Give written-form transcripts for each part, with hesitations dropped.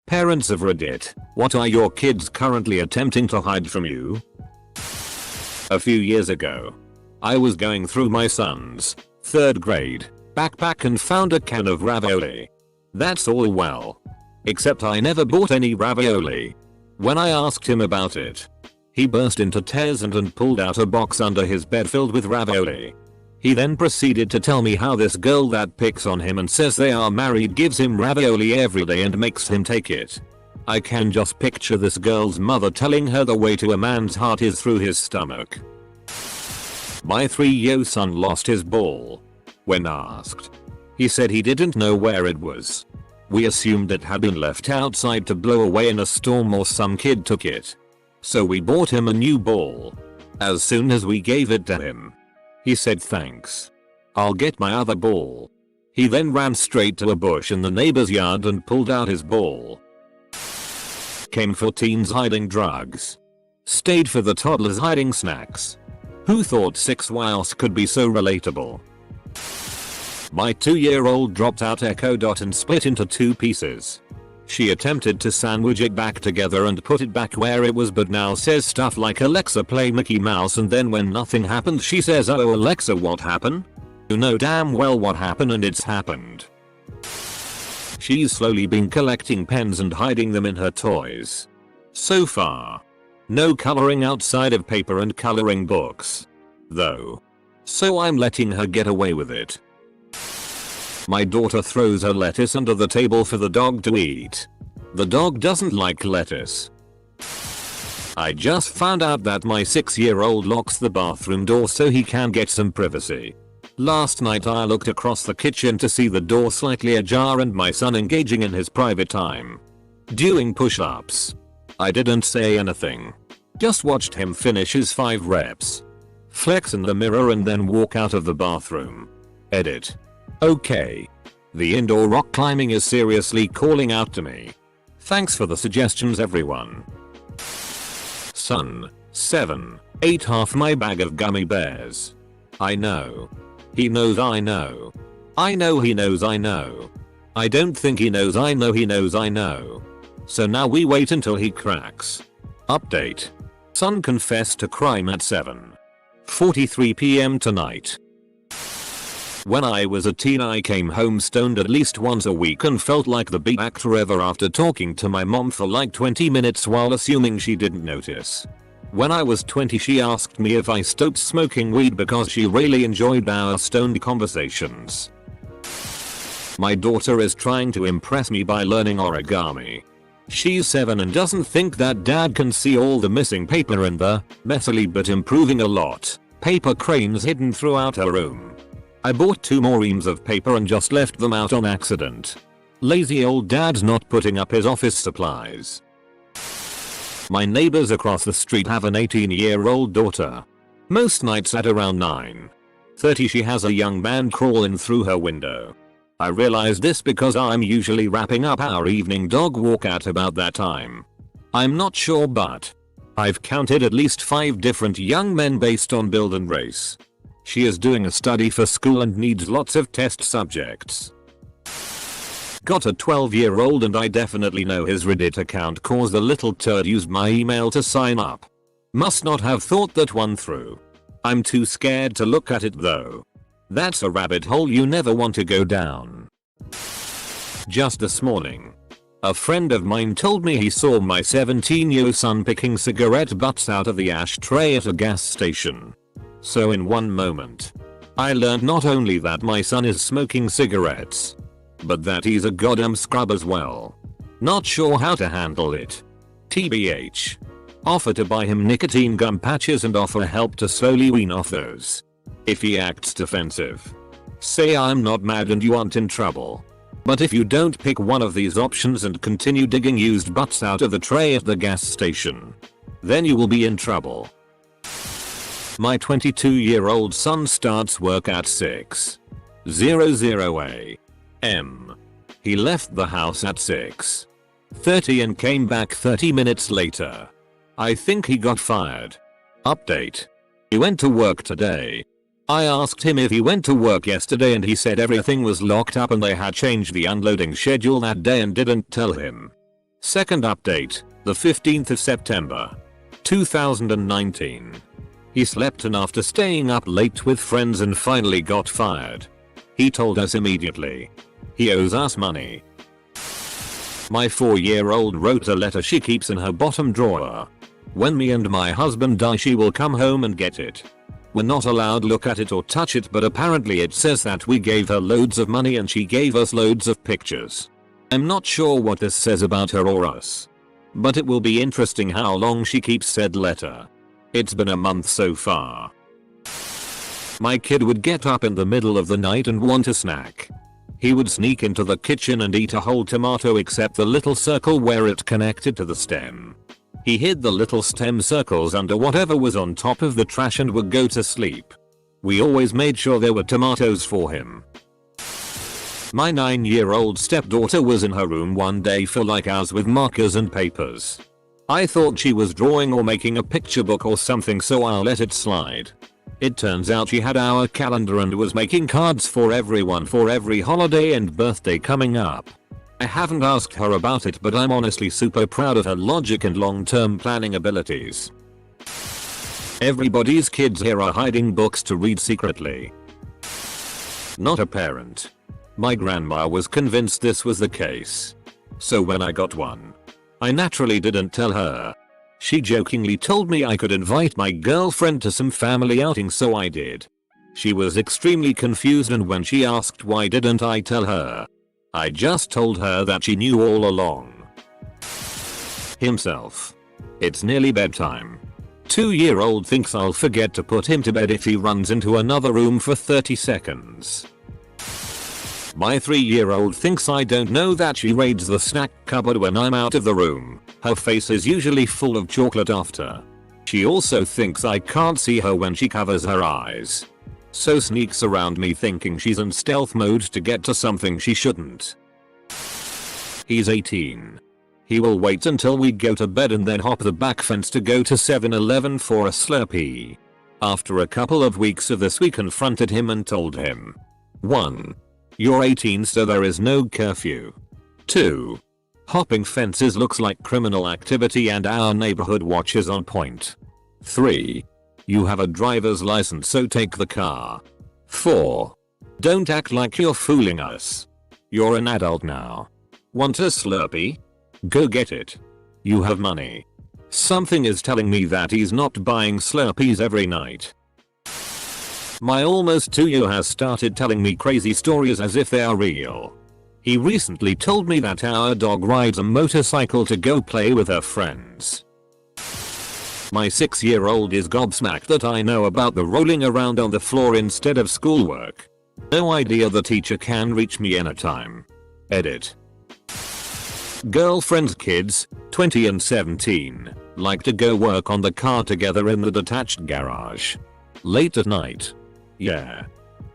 Parents of Reddit, what are your kids currently attempting to hide from you? A few years ago, I was going through my son's 3rd grade backpack and found a can of ravioli. That's all well. Except I never bought any ravioli. When I asked him about it, he burst into tears and pulled out a box under his bed filled with ravioli. He then proceeded to tell me how this girl that picks on him and says they are married gives him ravioli every day and makes him take it. I can just picture this girl's mother telling her the way to a man's heart is through his stomach. My 3-year-old son lost his ball. When asked, he said he didn't know where it was. We assumed it had been left outside to blow away in a storm or some kid took it. So we bought him a new ball. As soon as we gave it to him, he said thanks. I'll get my other ball. He then ran straight to a bush in the neighbor's yard and pulled out his ball. Came for teens hiding drugs. Stayed for the toddlers hiding snacks. Who thought 6 Wiles could be so relatable? My 2-year-old dropped out Echo Dot and split into 2 pieces. She attempted to sandwich it back together and put it back where it was but now says stuff like Alexa play Mickey Mouse and then when nothing happened she says oh Alexa what happened? You know damn well what happened and it's happened. She's slowly been collecting pens and hiding them in her toys. So far, no coloring outside of paper and coloring books. Though. So I'm letting her get away with it. My daughter throws her lettuce under the table for the dog to eat. The dog doesn't like lettuce. I just found out that my 6-year-old locks the bathroom door so he can get some privacy. Last night I looked across the kitchen to see the door slightly ajar and my son engaging in his private time. Doing push-ups. I didn't say anything. Just watched him finish his 5 reps. Flex in the mirror and then walk out of the bathroom. Edit. Okay. The indoor rock climbing is seriously calling out to me. Thanks for the suggestions everyone. Son, 7, ate half my bag of gummy bears. I know. He knows I know. I know he knows I know. I don't think he knows I know he knows I know. So now we wait until he cracks. Update. Son confessed to crime at 7:43 p.m. tonight. When I was a teen I came home stoned at least once a week and felt like the best actor ever after talking to my mom for like 20 minutes while assuming she didn't notice. When I was 20 she asked me if I stopped smoking weed because she really enjoyed our stoned conversations. My daughter is trying to impress me by learning origami. She's 7 and doesn't think that dad can see all the missing paper in the, messily but improving a lot, paper cranes hidden throughout her room. I bought 2 more reams of paper and just left them out on accident. Lazy old dad's not putting up his office supplies. My neighbors across the street have an 18-year-old daughter. Most nights at around 9:30 she has a young man crawl in through her window. I realize this because I'm usually wrapping up our evening dog walk at about that time. I'm not sure but I've counted at least 5 different young men based on build and race. She is doing a study for school and needs lots of test subjects. Got a 12-year-old and I definitely know his Reddit account cause the little turd used my email to sign up. Must not have thought that one through. I'm too scared to look at it though. That's a rabbit hole you never want to go down. Just this morning, a friend of mine told me he saw my 17-year-old son picking cigarette butts out of the ashtray at a gas station. So in one moment, I learned not only that my son is smoking cigarettes, but that he's a goddamn scrub as well. Not sure how to handle it. TBH. Offer to buy him nicotine gum patches and offer help to slowly wean off those. If he acts defensive, say I'm not mad and you aren't in trouble. But if you don't pick one of these options and continue digging used butts out of the tray at the gas station, then you will be in trouble. My 22-year-old son starts work at 6:00 a.m. He left the house at 6:30 and came back 30 minutes later. I think he got fired. Update. He went to work today. I asked him if he went to work yesterday and he said everything was locked up and they had changed the unloading schedule that day and didn't tell him. Second update, the 15th of September, 2019. He slept in after staying up late with friends and finally got fired. He told us immediately. He owes us money. My 4-year-old wrote a letter she keeps in her bottom drawer. When me and my husband die, she will come home and get it. We're not allowed look at it or touch it, but apparently it says that we gave her loads of money and she gave us loads of pictures. I'm not sure what this says about her or us, but it will be interesting how long she keeps said letter. It's been a month so far. My kid would get up in the middle of the night and want a snack. He would sneak into the kitchen and eat a whole tomato except the little circle where it connected to the stem. He hid the little stem circles under whatever was on top of the trash and would go to sleep. We always made sure there were tomatoes for him. My 9-year-old stepdaughter was in her room one day for like hours with markers and papers. I thought she was drawing or making a picture book or something, so I let it slide. It turns out she had our calendar and was making cards for everyone for every holiday and birthday coming up. I haven't asked her about it, but I'm honestly super proud of her logic and long-term planning abilities. Everybody's kids here are hiding books to read secretly. Not a parent. My grandma was convinced this was the case. So when I got one, I naturally didn't tell her. She jokingly told me I could invite my girlfriend to some family outing, so I did. She was extremely confused, and when she asked why didn't I tell her, I just told her that she knew all along. Himself. It's nearly bedtime. 2-year-old thinks I'll forget to put him to bed if he runs into another room for 30 seconds. My 3-year-old thinks I don't know that she raids the snack cupboard when I'm out of the room. Her face is usually full of chocolate after. She also thinks I can't see her when she covers her eyes, so sneaks around me thinking she's in stealth mode to get to something she shouldn't. He's 18. He will wait until we go to bed and then hop the back fence to go to 7-Eleven for a Slurpee. After a couple of weeks of this, we confronted him and told him, 1. You're 18, so there is no curfew. 2. Hopping fences looks like criminal activity and our neighborhood watch is on point. 3. You have a driver's license, so take the car. 4. Don't act like you're fooling us. You're an adult now. Want a Slurpee? Go get it. You have money. Something is telling me that he's not buying Slurpees every night. My almost 2-year has started telling me crazy stories as if they are real. He recently told me that our dog rides a motorcycle to go play with her friends. My 6-year-old is gobsmacked that I know about the rolling around on the floor instead of schoolwork. No idea the teacher can reach me anytime. Edit. Girlfriend's kids, 20 and 17, like to go work on the car together in the detached garage. Late at night. Yeah.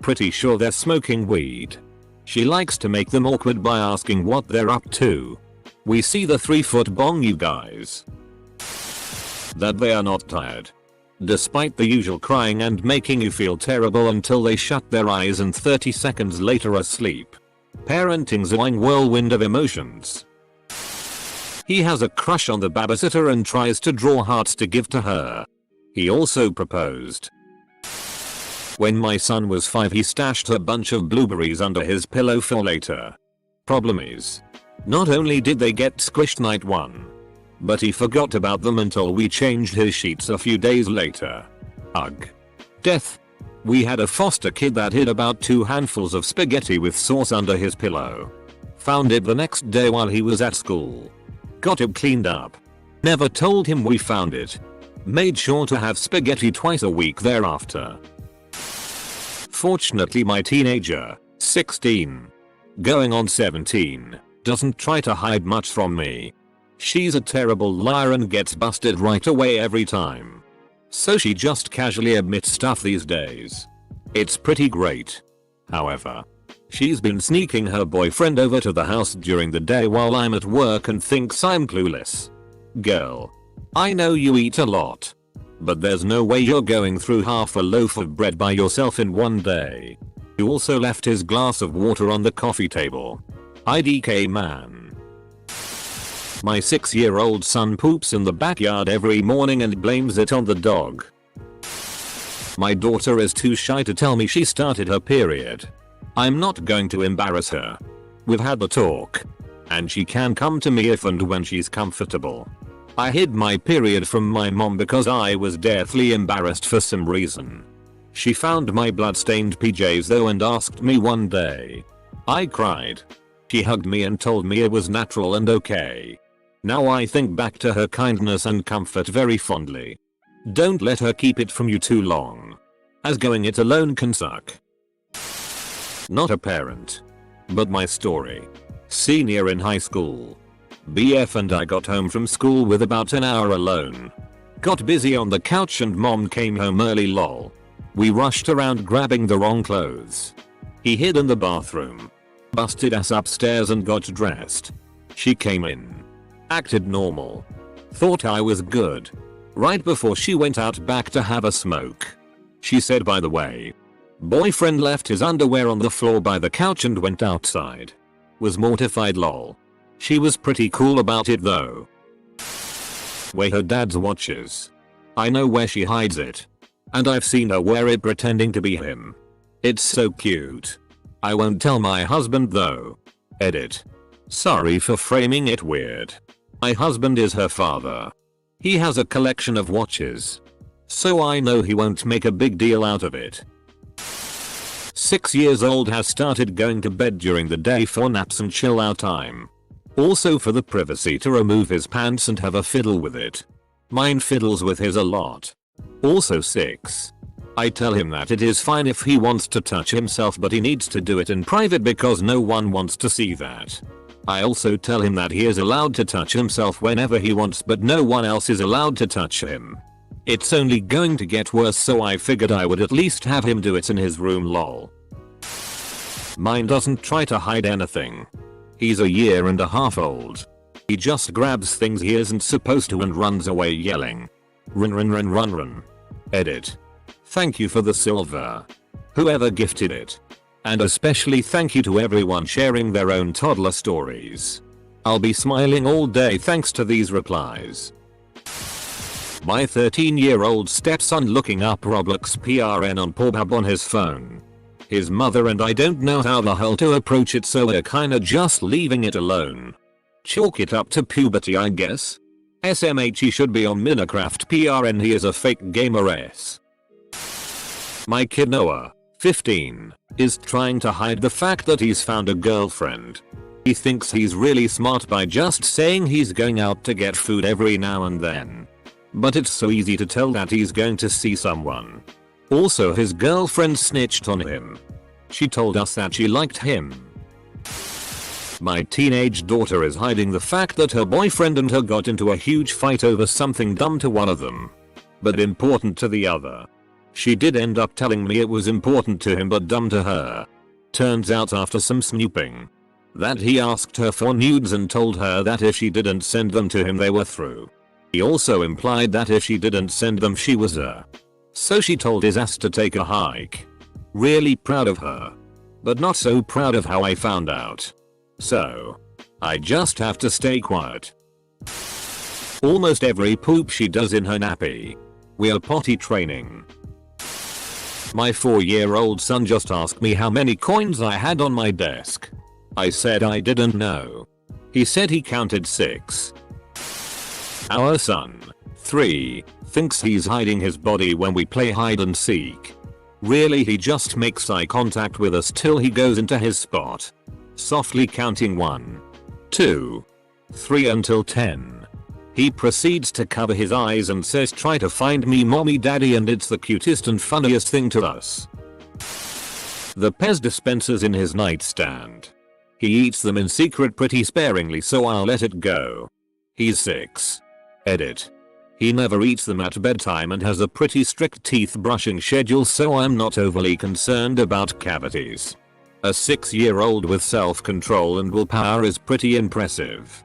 Pretty sure they're smoking weed. She likes to make them awkward by asking what they're up to. We see the 3-foot bong, you guys. That they are not tired. Despite the usual crying and making you feel terrible until they shut their eyes and 30 seconds later are asleep. Parenting's a whirlwind of emotions. He has a crush on the babysitter and tries to draw hearts to give to her. He also proposed. When my son was 5, he stashed a bunch of blueberries under his pillow for later. Problem is, not only did they get squished night 1, but he forgot about them until we changed his sheets a few days later. Ugh. Death. We had a foster kid that hid about 2 handfuls of spaghetti with sauce under his pillow. Found it the next day while he was at school. Got it cleaned up. Never told him we found it. Made sure to have spaghetti twice a week thereafter. Fortunately, my teenager, 16, going on 17, doesn't try to hide much from me. She's a terrible liar and gets busted right away every time. So she just casually admits stuff these days. It's pretty great. However, she's been sneaking her boyfriend over to the house during the day while I'm at work and thinks I'm clueless. Girl, I know you eat a lot, but there's no way you're going through half a loaf of bread by yourself in one day. You also left his glass of water on the coffee table. IDK man. My 6-year-old son poops in the backyard every morning and blames it on the dog. My daughter is too shy to tell me she started her period. I'm not going to embarrass her. We've had the talk. And she can come to me if and when she's comfortable. I hid my period from my mom because I was deathly embarrassed for some reason. She found my blood-stained PJs though and asked me one day. I cried. She hugged me and told me it was natural and okay. Now I think back to her kindness and comfort very fondly. Don't let her keep it from you too long, as going it alone can suck. Not a parent, but my story. Senior in high school. BF and I got home from school with about an hour alone. Got busy on the couch and mom came home early lol. We rushed around grabbing the wrong clothes. He hid in the bathroom. Busted ass upstairs and got dressed. She came in. Acted normal. Thought I was good. Right before she went out back to have a smoke. She said, by the way, boyfriend left his underwear on the floor by the couch and went outside. Was mortified lol. She was pretty cool about it though. Where her dad's watches. I know where she hides it. And I've seen her wear it pretending to be him. It's so cute. I won't tell my husband though. Edit. Sorry for framing it weird. My husband is her father. He has a collection of watches. So I know he won't make a big deal out of it. 6 years old has started going to bed during the day for naps and chill out time. Also for the privacy to remove his pants and have a fiddle with it. Mine fiddles with his a lot. Also 6. I tell him that it is fine if he wants to touch himself but he needs to do it in private because no one wants to see that. I also tell him that he is allowed to touch himself whenever he wants but no one else is allowed to touch him. It's only going to get worse so I figured I would at least have him do it in his room lol. Mine doesn't try to hide anything. He's a year and a half old. He just grabs things he isn't supposed to and runs away yelling. Run run run run run. Edit. Thank you for the silver. Whoever gifted it. And especially thank you to everyone sharing their own toddler stories. I'll be smiling all day thanks to these replies. My 13-year-old stepson looking up Roblox PRN on Pornhub on his phone. His mother and I don't know how the hell to approach it so we're kinda just leaving it alone. Chalk it up to puberty I guess. SMH he should be on Minecraft PRN he is a fake gamer s. My kid Noah, 15, is trying to hide the fact that he's found a girlfriend. He thinks he's really smart by just saying he's going out to get food every now and then. But it's so easy to tell that he's going to see someone. Also his girlfriend snitched on him. She told us that she liked him. My teenage daughter is hiding the fact that her boyfriend and her got into a huge fight over something dumb to one of them, but important to the other. She did end up telling me it was important to him but dumb to her. Turns out after some snooping, that he asked her for nudes and told her that if she didn't send them to him they were through. He also implied that if she didn't send them she was so she told his ass to take a hike. Really proud of her. But not so proud of how I found out. So I just have to stay quiet. Almost every poop she does in her nappy. We're potty training. My 4-year-old son just asked me how many coins I had on my desk. I said I didn't know. He said he counted 6. Our son, 3, thinks he's hiding his body when we play hide and seek. Really he just makes eye contact with us till he goes into his spot. Softly counting 1, 2, 3 until 10. He proceeds to cover his eyes and says try to find me mommy daddy and it's the cutest and funniest thing to us. The Pez dispensers in his nightstand. He eats them in secret pretty sparingly so I'll let it go. He's 6. Edit. He never eats them at bedtime and has a pretty strict teeth brushing schedule so I'm not overly concerned about cavities. A 6-year-old with self-control and willpower is pretty impressive.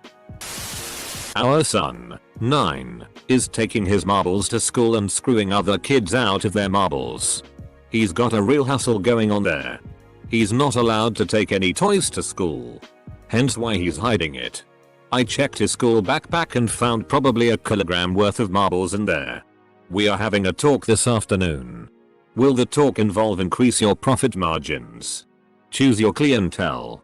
Our son, 9, is taking his marbles to school and screwing other kids out of their marbles. He's got a real hustle going on there. He's not allowed to take any toys to school. Hence why he's hiding it. I checked his school backpack and found probably a kilogram worth of marbles in there. We are having a talk this afternoon. Will the talk involve increase your profit margins? Choose your clientele.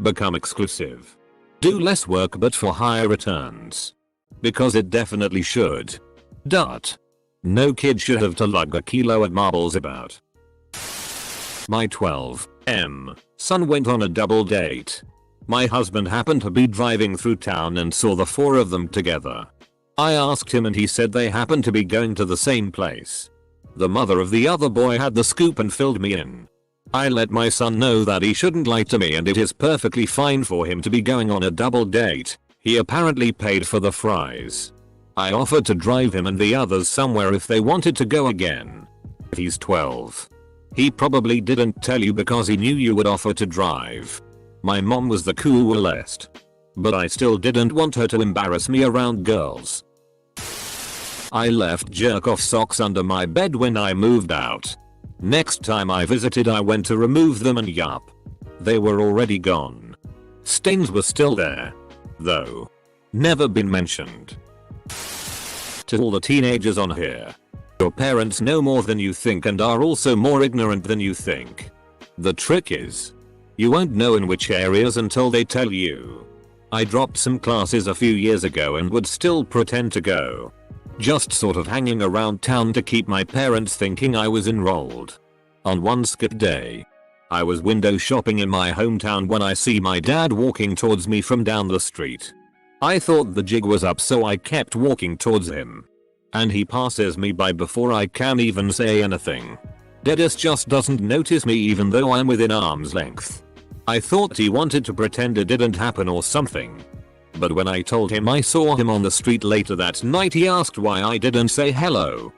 Become exclusive. Do less work but for higher returns. Because it definitely should. No kid should have to lug a kilo of marbles about. My 12M son went on a double date. My husband happened to be driving through town and saw the four of them together. I asked him and he said they happened to be going to the same place. The mother of the other boy had the scoop and filled me in. I let my son know that he shouldn't lie to me and it is perfectly fine for him to be going on a double date. He apparently paid for the fries. I offered to drive him and the others somewhere if they wanted to go again. He's 12. He probably didn't tell you because he knew you would offer to drive. My mom was the coolest. But I still didn't want her to embarrass me around girls. I left jerk-off socks under my bed when I moved out. Next time I visited I went to remove them and yup. They were already gone. Stains were still there. Though. Never been mentioned. To all the teenagers on here. Your parents know more than you think and are also more ignorant than you think. The trick is, you won't know in which areas until they tell you. I dropped some classes a few years ago and would still pretend to go. Just sort of hanging around town to keep my parents thinking I was enrolled. On one skip day, I was window shopping in my hometown when I see my dad walking towards me from down the street. I thought the jig was up so I kept walking towards him. And he passes me by before I can even say anything. Deadass just doesn't notice me even though I'm within arm's length. I thought he wanted to pretend it didn't happen or something. But when I told him I saw him on the street later that night he asked why I didn't say hello.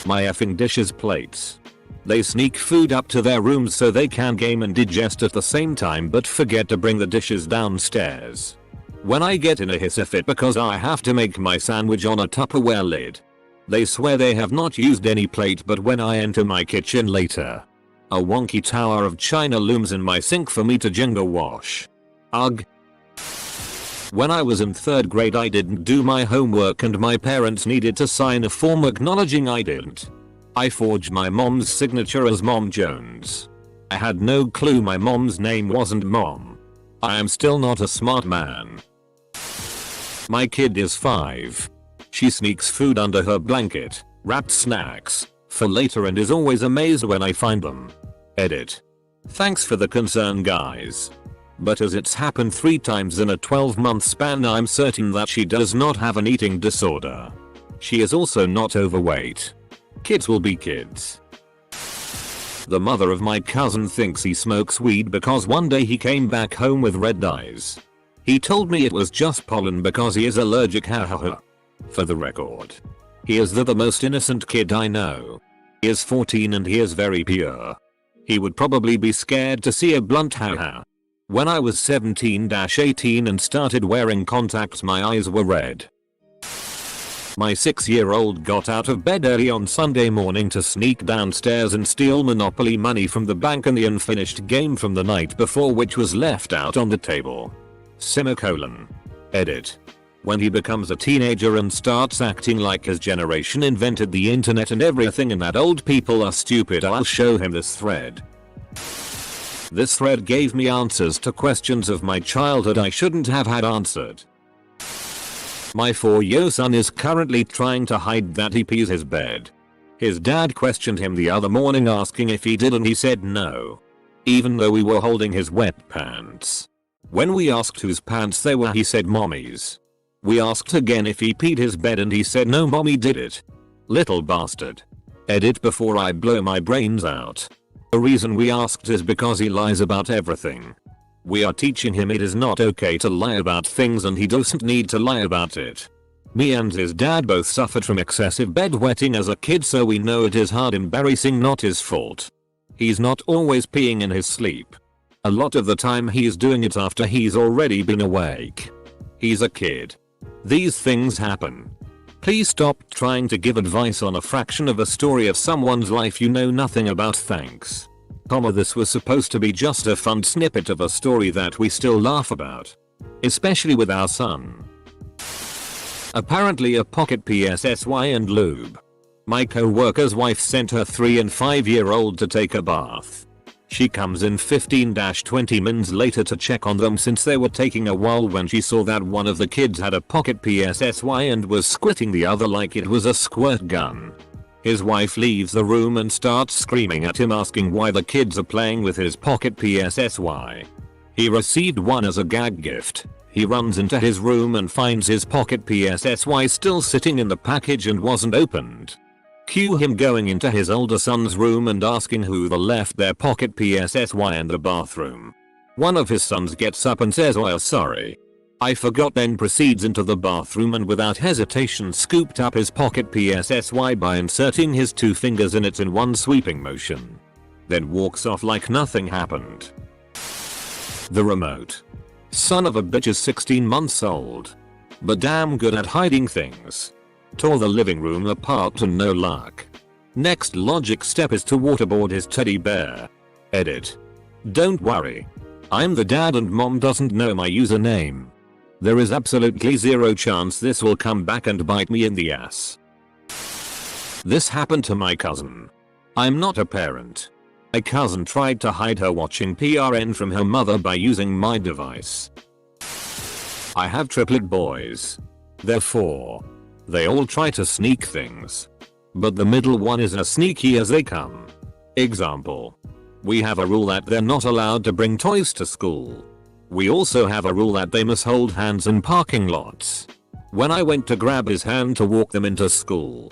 My effing dishes plates. They sneak food up to their rooms so they can game and digest at the same time but forget to bring the dishes downstairs. When I get in a hissy fit because I have to make my sandwich on a Tupperware lid. They swear they have not used any plate but when I enter my kitchen later, a wonky tower of china looms in my sink for me to ginger wash. Ugh. When I was in 3rd grade I didn't do my homework and my parents needed to sign a form acknowledging I didn't. I forged my mom's signature as Mom Jones. I had no clue my mom's name wasn't Mom. I am still not a smart man. My kid is 5. She sneaks food under her blanket, wrapped snacks, for later and is always amazed when I find them. Edit. Thanks for the concern guys. But as it's happened 3 times in a 12-month span I'm certain that she does not have an eating disorder. She is also not overweight. Kids will be kids. The mother of my cousin thinks he smokes weed because one day he came back home with red eyes. He told me it was just pollen because he is allergic, hahaha. For the record, he is the most innocent kid I know. He is 14 and he is very pure. He would probably be scared to see a blunt, haha. When I was 17-18 and started wearing contacts my eyes were red. My 6-year-old got out of bed early on Sunday morning to sneak downstairs and steal Monopoly money from the bank and the unfinished game from the night before which was left out on the table. Semicolon. Edit. When he becomes a teenager and starts acting like his generation invented the internet and everything and that old people are stupid, I'll show him this thread. This thread gave me answers to questions of my childhood I shouldn't have had answered. My 4-year son is currently trying to hide that he pees his bed. His dad questioned him the other morning asking if he did and he said no. Even though we were holding his wet pants. When we asked whose pants they were he said mommy's. We asked again if he peed his bed and he said no, mommy did it. Little bastard. Edit before I blow my brains out. The reason we asked is because he lies about everything. We are teaching him it is not okay to lie about things and he doesn't need to lie about it. Me and his dad both suffered from excessive bedwetting as a kid so we know it is hard embarrassing, not his fault. He's not always peeing in his sleep. A lot of the time he's doing it after he's already been awake. He's a kid. These things happen. Please stop trying to give advice on a fraction of a story of someone's life you know nothing about, thanks. This was supposed to be just a fun snippet of a story that we still laugh about. especially with our son. Apparently a pocket PSSY and lube. My co-worker's wife sent her 3 and 5-year-old to take a bath. She comes in 15-20 minutes later to check on them since they were taking a while when she saw that one of the kids had a pocket PSSY and was squirting the other like it was a squirt gun. His wife leaves the room and starts screaming at him asking why the kids are playing with his pocket PSSY. He received one as a gag gift. He runs into his room and finds his pocket PSSY still sitting in the package and wasn't opened. Cue him going into his older son's room and asking who the left their pocket PSSY in the bathroom. One of his sons gets up and says, "Oh, sorry, I forgot," then proceeds into the bathroom and without hesitation scooped up his pocket PSSY by inserting his 2 fingers in it in one sweeping motion. Then walks off like nothing happened. The remote. Son of a bitch is 16 months old, but damn good at hiding things. Tore the living room apart and no luck. Next logic step is to waterboard his teddy bear. Edit. Don't worry. I'm the dad and mom doesn't know my username. There is absolutely zero chance this will come back and bite me in the ass. This happened to my cousin. I'm not a parent. A cousin tried to hide her watching PRN from her mother by using my device. I have triplet boys. They're 4. They all try to sneak things. But the middle one is as sneaky as they come. Example. We have a rule that they're not allowed to bring toys to school. We also have a rule that they must hold hands in parking lots. When I went to grab his hand to walk them into school,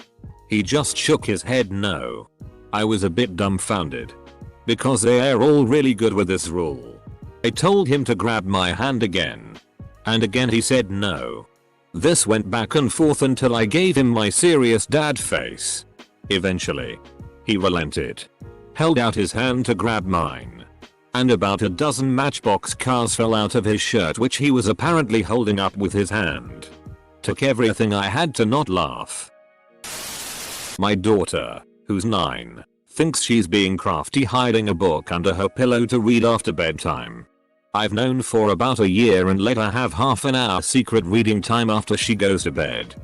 he just shook his head no. I was a bit dumbfounded. Because they are all really good with this rule. I told him to grab my hand again. And again he said no. This went back and forth until I gave him my serious dad face. Eventually, he relented. Held out his hand to grab mine. And about a dozen Matchbox cars fell out of his shirt which he was apparently holding up with his hand. Took everything I had to not laugh. My daughter, who's 9, thinks she's being crafty hiding a book under her pillow to read after bedtime. I've known for about a year and let her have half an hour secret reading time after she goes to bed.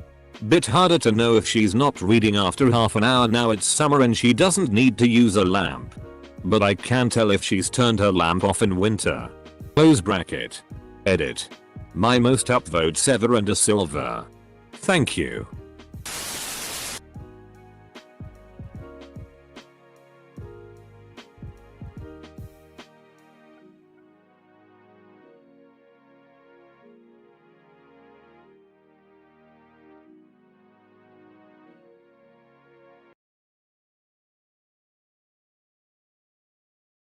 Bit harder to know if she's not reading after half an hour now it's summer and she doesn't need to use a lamp. But I can tell if she's turned her lamp off in winter. Close bracket. Edit. My most upvotes ever and a silver. Thank you.